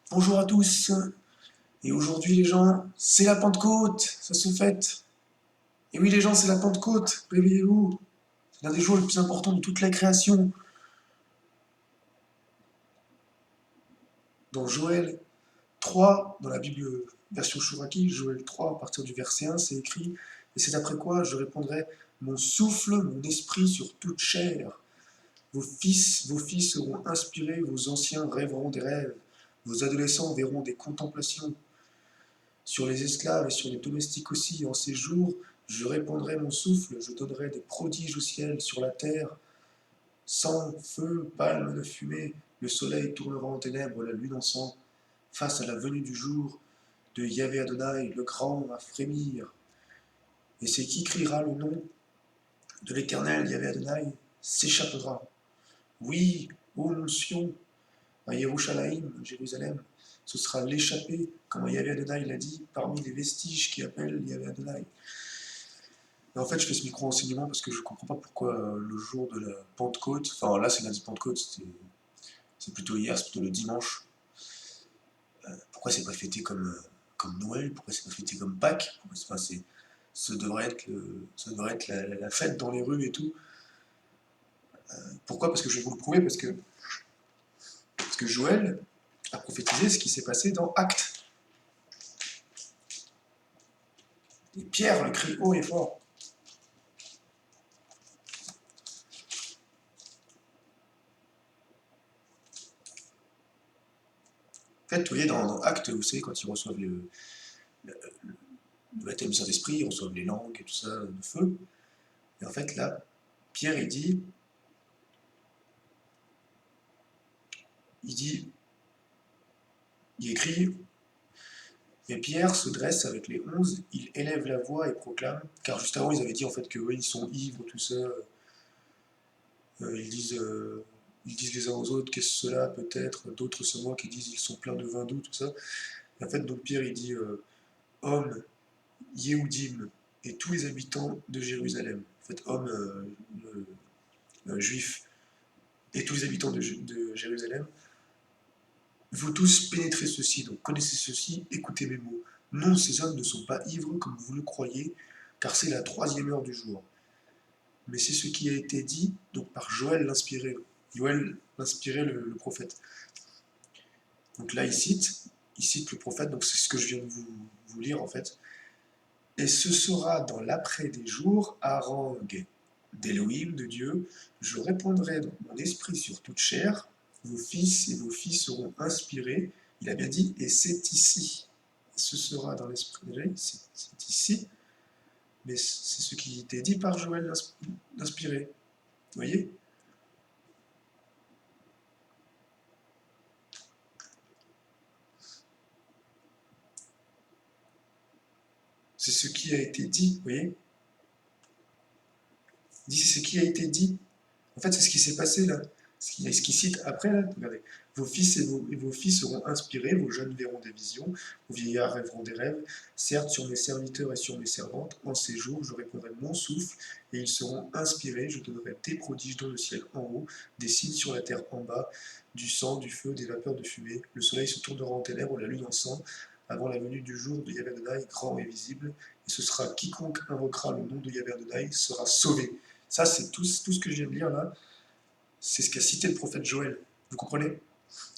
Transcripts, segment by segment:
Bonjour à tous, et aujourd'hui les gens, c'est la Pentecôte, ça se fête. Et oui les gens, c'est la Pentecôte, réveillez-vous. C'est l'un des jours les plus importants de toute la création. Dans Joël 3, dans la Bible version Chouraki, Joël 3, à partir du verset 1, c'est écrit, et c'est après quoi je répondrai, mon souffle, mon esprit sur toute chair. Vos fils seront inspirés, vos anciens rêveront des rêves, vos adolescents verront des contemplations. Sur les esclaves et sur les domestiques aussi, en ces jours, je répandrai mon souffle, je donnerai des prodiges au ciel, sur la terre, sang, feu, palme de fumée, le soleil tournera en ténèbres, la lune en sang, face à la venue du jour de Yahvé Adonai, le grand va frémir. Et c'est qui criera le nom de l'Éternel, Yahvé Adonai, s'échappera. Oui, ô mon Sion, à Yerushalayim, Jérusalem, ce sera l'échappée, comme Yahvé Adonai l'a dit, parmi les vestiges qui appellent Yahvé Adonai. Et en fait, je fais ce micro-enseignement parce que je comprends pas pourquoi le jour de la Pentecôte, enfin là c'est lundi de Pentecôte, c'est plutôt hier, c'est plutôt le dimanche, pourquoi c'est pas fêté comme Noël, pourquoi c'est pas fêté comme Pâques, enfin, ça devrait être la fête dans les rues et tout. Pourquoi? Parce que je vais vous le prouver, parce que Joël a prophétisé ce qui s'est passé dans Actes. Et Pierre le crie haut et fort. En fait, vous voyez, dans Actes, vous savez, quand ils reçoivent le baptême du Saint-Esprit, ils reçoivent les langues et tout ça, le feu. Et en fait, là, Pierre, il dit, il écrit, et Pierre se dresse avec les 11, il élève la voix et proclame, car juste avant, ils avaient dit en fait que oui, ils sont ivres, tout ça, ils disent les uns aux autres, qu'est-ce que cela peut être, d'autres sont moi qui disent ils sont pleins de vin doux, tout ça. Et en fait, donc Pierre, il dit, hommes, Yehudim, et tous les habitants de Jérusalem, en fait, hommes juifs, et tous les habitants de Jérusalem, vous tous pénétrez ceci, donc connaissez ceci, écoutez mes mots. Non, ces hommes ne sont pas ivres comme vous le croyez, car c'est la troisième heure du jour. Mais c'est ce qui a été dit donc par Joël l'inspiré. Joël l'inspiré, le prophète. Donc là, il cite le prophète, donc c'est ce que je viens de vous lire en fait. Et ce sera dans l'après des jours, harangue d'Élohim, de Dieu, je répondrai dans mon esprit sur toute chair, vos fils et vos filles seront inspirés. Il a bien dit, et c'est ici. Ce sera dans l'esprit de Dieu, c'est ici, mais c'est ce qui était dit par Joël l'inspiré. Vous voyez? C'est ce qui a été dit, vous voyez? Il dit, c'est ce qui a été dit. En fait, c'est ce qui s'est passé là. Ce qu'il cite après, là, regardez. Vos fils et vos filles seront inspirés, vos jeunes verront des visions, vos vieillards rêveront des rêves. Certes, sur mes serviteurs et sur mes servantes, en ces jours, je répondrai mon souffle, et ils seront inspirés. Je donnerai des prodiges dans le ciel en haut, des signes sur la terre en bas, du sang, du feu, des vapeurs de fumée. Le soleil se tournera en ténèbres, la lune en sang, avant la venue du jour de Yahvé Adonai, grand et visible. Et ce sera quiconque invoquera le nom de Yahvé Adonai sera sauvé. Ça, c'est tout ce que je viens de lire là, c'est ce qu'a cité le prophète Joël. Vous comprenez?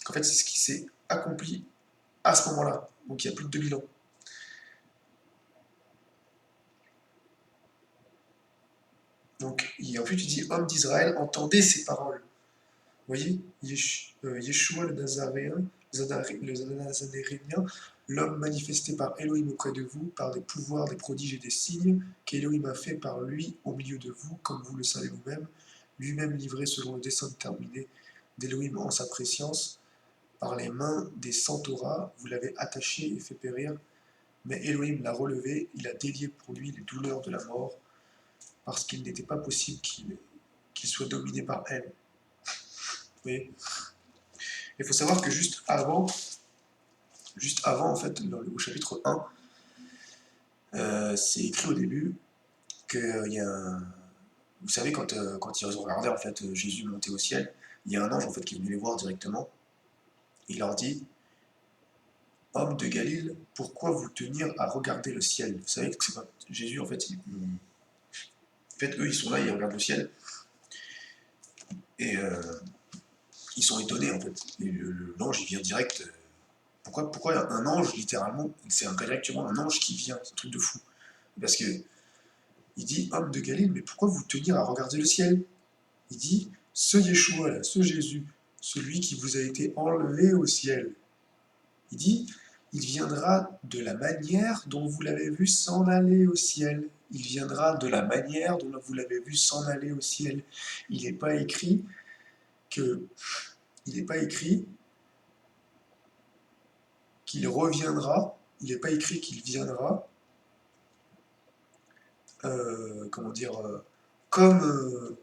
En fait, c'est ce qui s'est accompli à ce moment-là, donc il y a plus de 2000 ans. Donc, ensuite, il dit, homme d'Israël, entendez ces paroles. Vous voyez, Yeshua le Nazaréen, le Nazaréen, l'homme manifesté par Elohim auprès de vous, par des pouvoirs, des prodiges et des signes, qu'Elohim a fait par lui au milieu de vous, comme vous le savez vous-même, lui-même livré selon le dessein déterminé d'Elohim en sa préscience, par les mains des centauras, vous l'avez attaché et fait périr, mais Elohim l'a relevé, il a délié pour lui les douleurs de la mort, parce qu'il n'était pas possible qu'il soit dominé par elle. Vous voyez? Il faut savoir que juste avant en fait, au chapitre 1, c'est écrit au début qu'il y a un... Vous savez, quand ils ont regardé en fait, Jésus monter au ciel, il y a un ange en fait, qui est venu les voir directement, il leur dit Homme de Galilée, pourquoi vous tenir à regarder le ciel? Vous savez que c'est pas... Jésus, en fait, eux, ils sont là, ils regardent le ciel, et ils sont étonnés, en fait. Et l'ange, il vient direct. Pourquoi un ange, littéralement, c'est directement un ange qui vient, c'est un truc de fou. Parce que il dit, homme de Galilée, mais pourquoi vous tenir à regarder le ciel? Il dit, ce Yeshua, là, ce Jésus, celui qui vous a été enlevé au ciel. Il dit, il viendra de la manière dont vous l'avez vu s'en aller au ciel. Il viendra de la manière dont vous l'avez vu s'en aller au ciel. Il n'est pas écrit que, il n'est pas écrit qu'il reviendra. Il n'est pas écrit qu'il viendra. Comment dire comme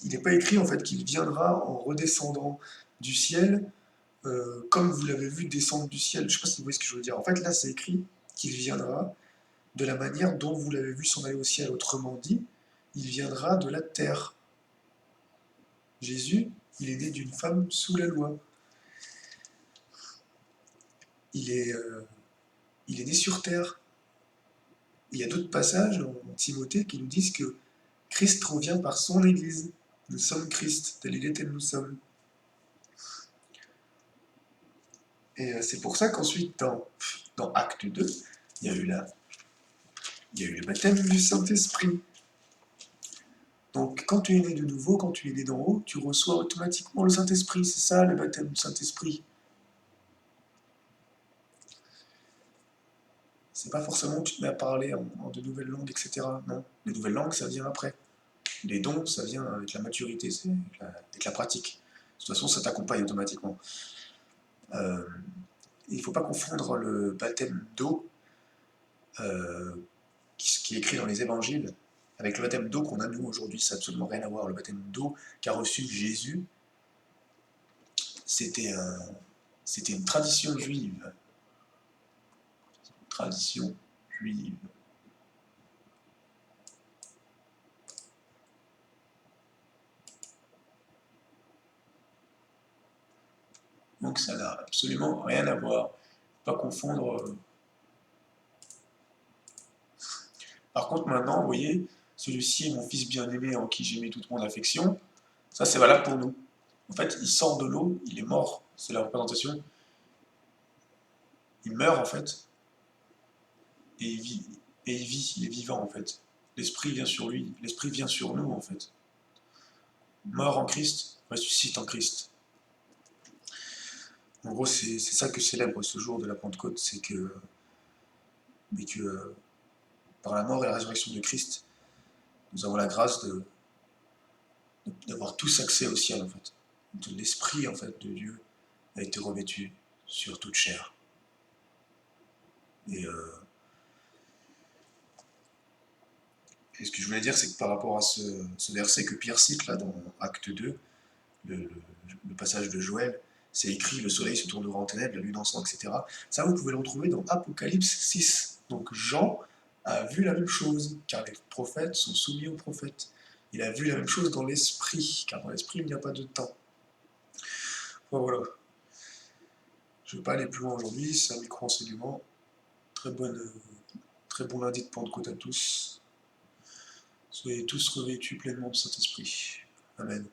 il n'est pas écrit en fait qu'il viendra en redescendant du ciel, comme vous l'avez vu descendre du ciel. Je ne sais pas si vous voyez ce que je veux dire. En fait, là, c'est écrit qu'il viendra de la manière dont vous l'avez vu s'en aller au ciel. Autrement dit, il viendra de la terre. Jésus, il est né d'une femme sous la loi. Il est, euh, il est né sur terre. Il y a d'autres passages en Timothée qui nous disent que Christ revient par son Église. Nous sommes Christ, tel il est, tel nous sommes. Et c'est pour ça qu'ensuite, dans Acte 2, il y a eu le baptême du Saint-Esprit. Donc, quand tu es né de nouveau, quand tu es né d'en haut, tu reçois automatiquement le Saint-Esprit. C'est ça, le baptême du Saint-Esprit. C'est pas forcément que tu te mets à parler en de nouvelles langues, etc. Non, les nouvelles langues, ça vient après. Les dons, ça vient avec la maturité, c'est avec la pratique. De toute façon, ça t'accompagne automatiquement. Il ne faut pas confondre le baptême d'eau, qui est écrit dans les évangiles, avec le baptême d'eau qu'on a nous aujourd'hui. Ça n'a absolument rien à voir. Le baptême d'eau qu'a reçu Jésus, c'était une tradition juive. Tradition juive. Donc ça n'a absolument rien à voir. Pas confondre. Par contre, maintenant, vous voyez, celui-ci est mon fils bien-aimé en qui j'ai mis toute mon affection. Ça, c'est valable pour nous. En fait, il sort de l'eau, il est mort. C'est la représentation. Il meurt, en fait, et il vit. Et il vit, il est vivant, en fait. L'esprit vient sur lui, l'esprit vient sur nous, en fait. Mort en Christ, ressuscite en Christ. En gros, c'est ça que célèbre ce jour de la Pentecôte, c'est que, mais que par la mort et la résurrection de Christ, nous avons la grâce d'avoir tous accès au ciel, en fait. De l'esprit, en fait, de Dieu a été revêtu sur toute chair. Et ce que je voulais dire, c'est que par rapport à ce verset que Pierre cite là dans Acte 2, le passage de Joël, c'est écrit le soleil se tournera en ténèbres, la lune en sang, etc. Ça, vous pouvez le retrouver dans Apocalypse 6. Donc Jean a vu la même chose, car les prophètes sont soumis aux prophètes. Il a vu la même chose dans l'esprit, car dans l'esprit, il n'y a pas de temps. Bon, voilà. Je ne vais pas aller plus loin aujourd'hui, c'est un micro-enseignement. Très bon lundi de Pentecôte à tous. Soyez tous revêtus pleinement du Saint-Esprit. Amen.